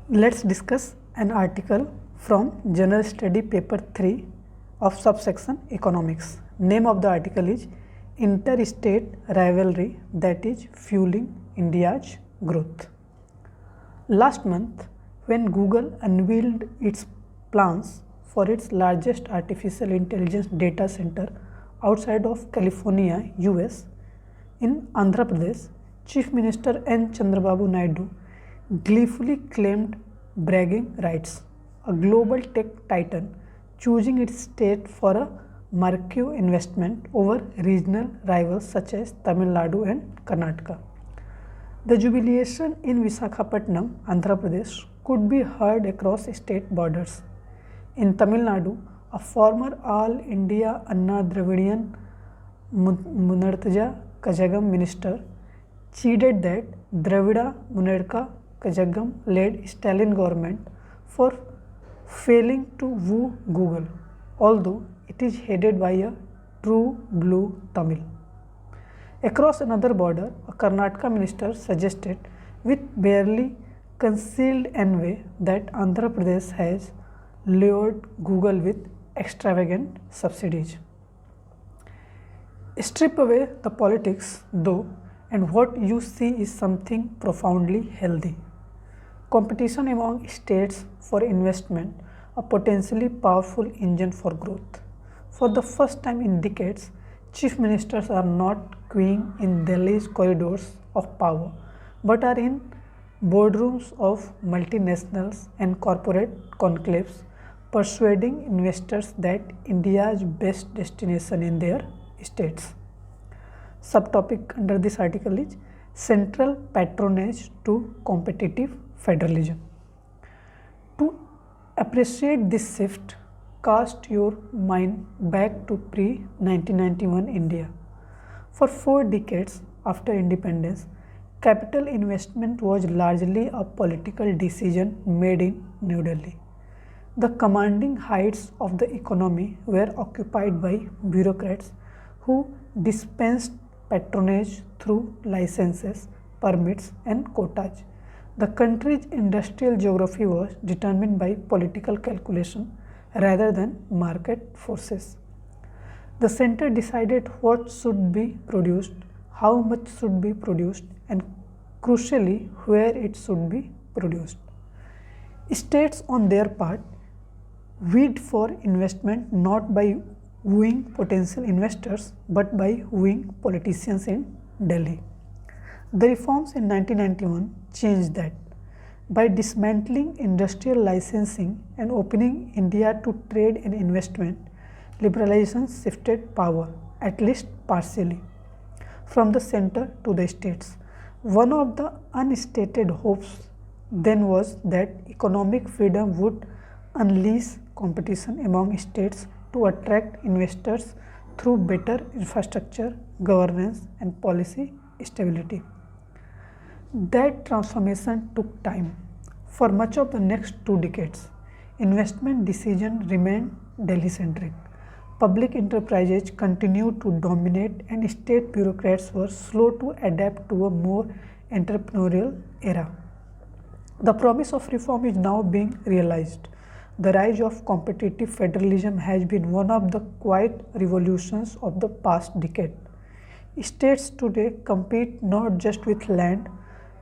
Let's discuss an article from General Study Paper 3 of subsection Economics. Name of the article is Interstate Rivalry that is Fueling India's Growth. Last month, when Google unveiled its plans for its largest artificial intelligence data center outside of California, US, in Andhra Pradesh, Chief Minister N. Chandrababu Naidu gleefully claimed bragging rights, a global tech titan choosing its state for a marquee investment over regional rivals such as Tamil Nadu and Karnataka. The jubilation in Visakhapatnam, Andhra Pradesh could be heard across state borders. In Tamil Nadu, a former All India Anna Dravidian Munartja Kajagam minister chided that Dravida Munarka Kajagam led Stalin government for failing to woo Google, although it is headed by a true blue Tamil. Across another border, a Karnataka minister suggested with barely concealed envy that Andhra Pradesh has lured Google with extravagant subsidies. Strip away the politics, though, and what you see is something profoundly healthy. Competition among states for investment, a potentially powerful engine for growth. For the first time in decades, chief ministers are not queuing in Delhi's corridors of power, but are in boardrooms of multinationals and corporate conclaves, persuading investors that India's best destination in their states. Subtopic under this article is Central Patronage to Competitive Federalism. To appreciate this shift, cast your mind back to pre-1991 India. For 4 decades after independence, capital investment was largely a political decision made in New Delhi. The commanding heights of the economy were occupied by bureaucrats who dispensed patronage through licenses, permits, and quotas. The country's industrial geography was determined by political calculation rather than market forces. The center decided what should be produced, how much should be produced, and crucially, where it should be produced. States, on their part, wooed for investment not by wooing potential investors but by wooing politicians in Delhi. The reforms in 1991 changed that. By dismantling industrial licensing and opening India to trade and investment, liberalization shifted power, at least partially, from the center to the states. One of the unstated hopes then was that economic freedom would unleash competition among states to attract investors through better infrastructure, governance, and policy stability. That transformation took time. For much of the next 2 decades, investment decisions remained Delhi-centric. Public enterprises continued to dominate and state bureaucrats were slow to adapt to a more entrepreneurial era. The promise of reform is now being realized. The rise of competitive federalism has been one of the quiet revolutions of the past decade. States today compete not just with land,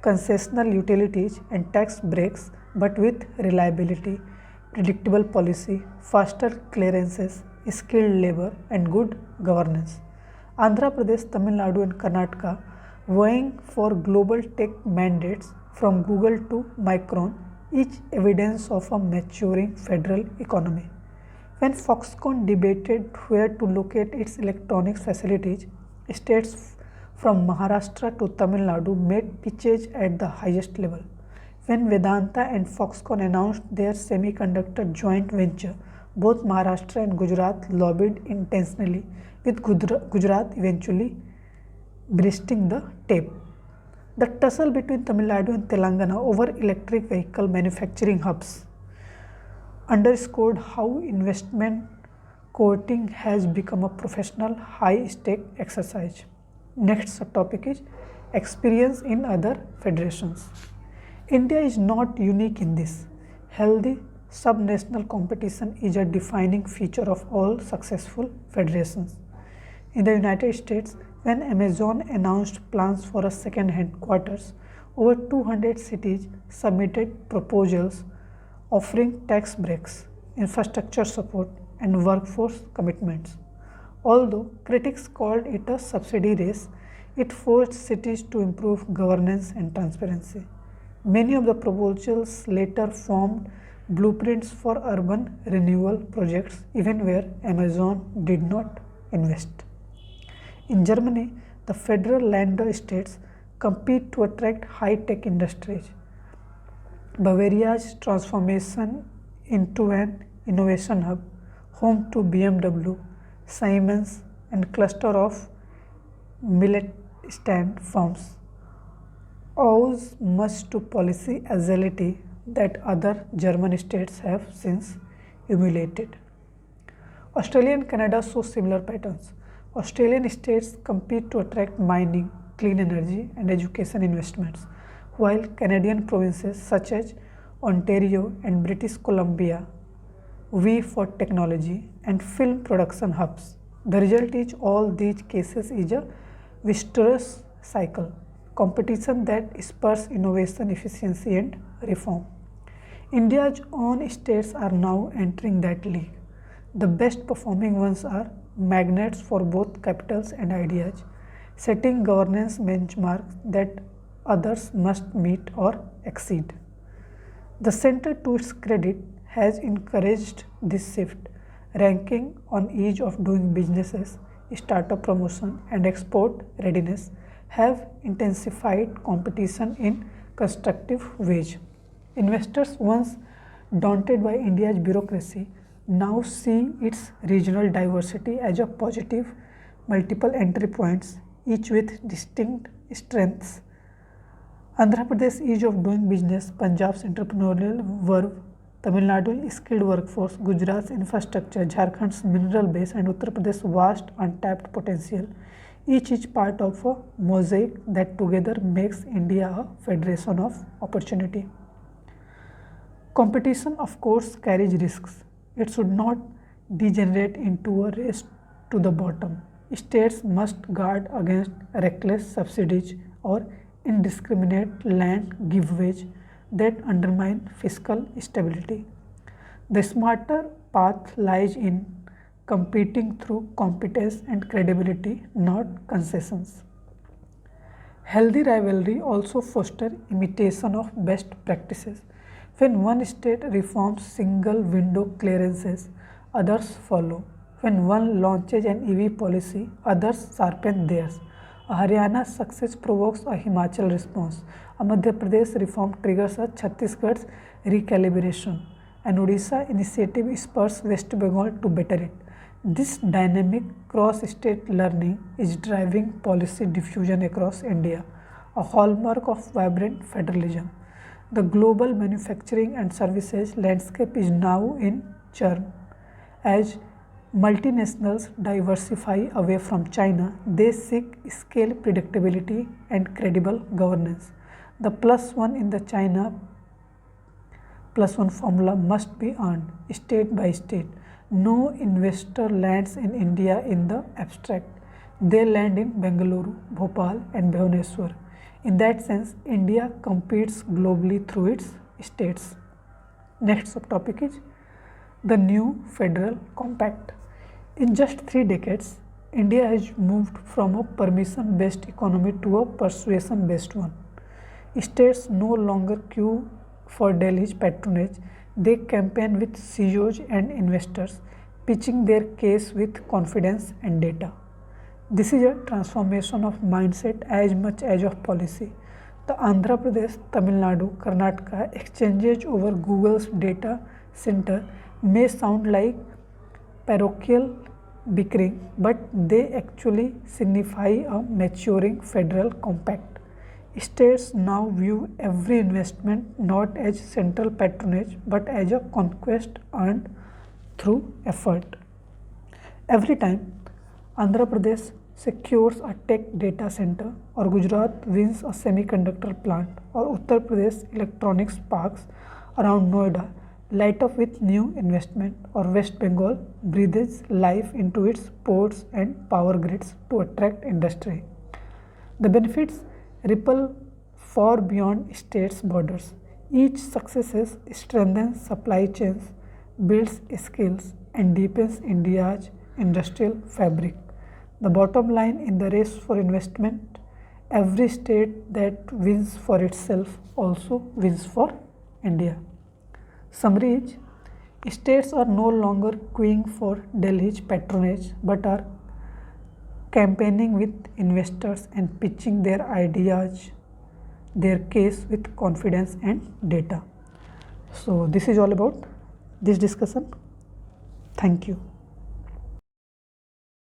concessional utilities, and tax breaks, but with reliability, predictable policy, faster clearances, skilled labor, and good governance. Andhra Pradesh, Tamil Nadu, and Karnataka, vying for global tech mandates from Google to Micron, each evidence of a maturing federal economy. When Foxconn debated where to locate its electronics facilities, states from Maharashtra to Tamil Nadu made pitches at the highest level. When Vedanta and Foxconn announced their semiconductor joint venture, both Maharashtra and Gujarat lobbied intentionally, with Gujarat eventually breasting the tape. The tussle between Tamil Nadu and Telangana over electric vehicle manufacturing hubs underscored how investment courting has become a professional, high-stake exercise. Next subtopic is experience in other federations. India is not unique in this. Healthy subnational competition is a defining feature of all successful federations. In the United States, when Amazon announced plans for a second headquarters, over 200 cities submitted proposals offering tax breaks, infrastructure support, and workforce commitments. Although critics called it a subsidy race, it forced cities to improve governance and transparency. Many of the proposals later formed blueprints for urban renewal projects, even where Amazon did not invest. In Germany, the federal land states compete to attract high-tech industries. Bavaria's transformation into an innovation hub, home to BMW, Siemens, and cluster of Mittelstand firms, owes much to policy agility that other German states have since emulated. Australia and Canada show similar patterns. Australian states compete to attract mining, clean energy, and education investments, while Canadian provinces such as Ontario and British Columbia vie for technology and film production hubs. The result is all these cases is a virtuous cycle, competition that spurs innovation, efficiency, and reform. India's own states are now entering that league. The best performing ones are magnets for both capitals and ideas, setting governance benchmarks that others must meet or exceed. The center, to its credit, has encouraged this shift, ranking on ease of doing businesses, startup promotion, and export readiness have intensified competition in constructive ways. Investors, once daunted by India's bureaucracy, now see its regional diversity as a positive, multiple entry points, each with distinct strengths. Andhra Pradesh ease of doing business, Punjab's entrepreneurial verve, Tamil Nadu's skilled workforce, Gujarat's infrastructure, Jharkhand's mineral base, and Uttar Pradesh's vast untapped potential. Each is part of a mosaic that together makes India a federation of opportunity. Competition, of course, carries risks. It should not degenerate into a race to the bottom. States must guard against reckless subsidies or indiscriminate land giveaways that undermine fiscal stability. The smarter path lies in competing through competence and credibility, not concessions. Healthy rivalry also fosters imitation of best practices. When one state reforms single window clearances, others follow. When one launches an EV policy, others sharpen theirs. A Haryana success provokes a Himachal response. A Madhya Pradesh reform triggers a Chhattisgarh's recalibration. An Odisha initiative spurs West Bengal to better it. This dynamic cross-state learning is driving policy diffusion across India, a hallmark of vibrant federalism. The global manufacturing and services landscape is now in churn. As multinationals diversify away from China, they seek scale, predictability, and credible governance. The plus one in the China plus one formula must be earned state by state. No investor lands in India in the abstract. They land in Bengaluru, Bhopal, and Bhubaneswar. In that sense, India competes globally through its states. Next subtopic is the new federal compact. In just 3 decades, India has moved from a permission-based economy to a persuasion-based one. States no longer queue for Delhi's patronage, they campaign with CEOs and investors, pitching their case with confidence and data. This is a transformation of mindset as much as of policy. The Andhra Pradesh, Tamil Nadu, Karnataka exchanges over Google's data center may sound like parochial bickering, but they actually signify a maturing federal compact. States now view every investment not as central patronage but as a conquest earned through effort. Every time Andhra Pradesh secures a tech data center, or Gujarat wins a semiconductor plant, or Uttar Pradesh electronics parks around Noida light up with new investment, or West Bengal breathes life into its ports and power grids to attract industry. The benefits ripple far beyond states' borders. Each success strengthens supply chains, builds skills, and deepens India's industrial fabric. The bottom line in the race for investment, every state that wins for itself also wins for India. Summary is, states are no longer queuing for Delhi's patronage but are campaigning with investors and pitching their ideas, their case with confidence and data. So this is all about this discussion. Thank you.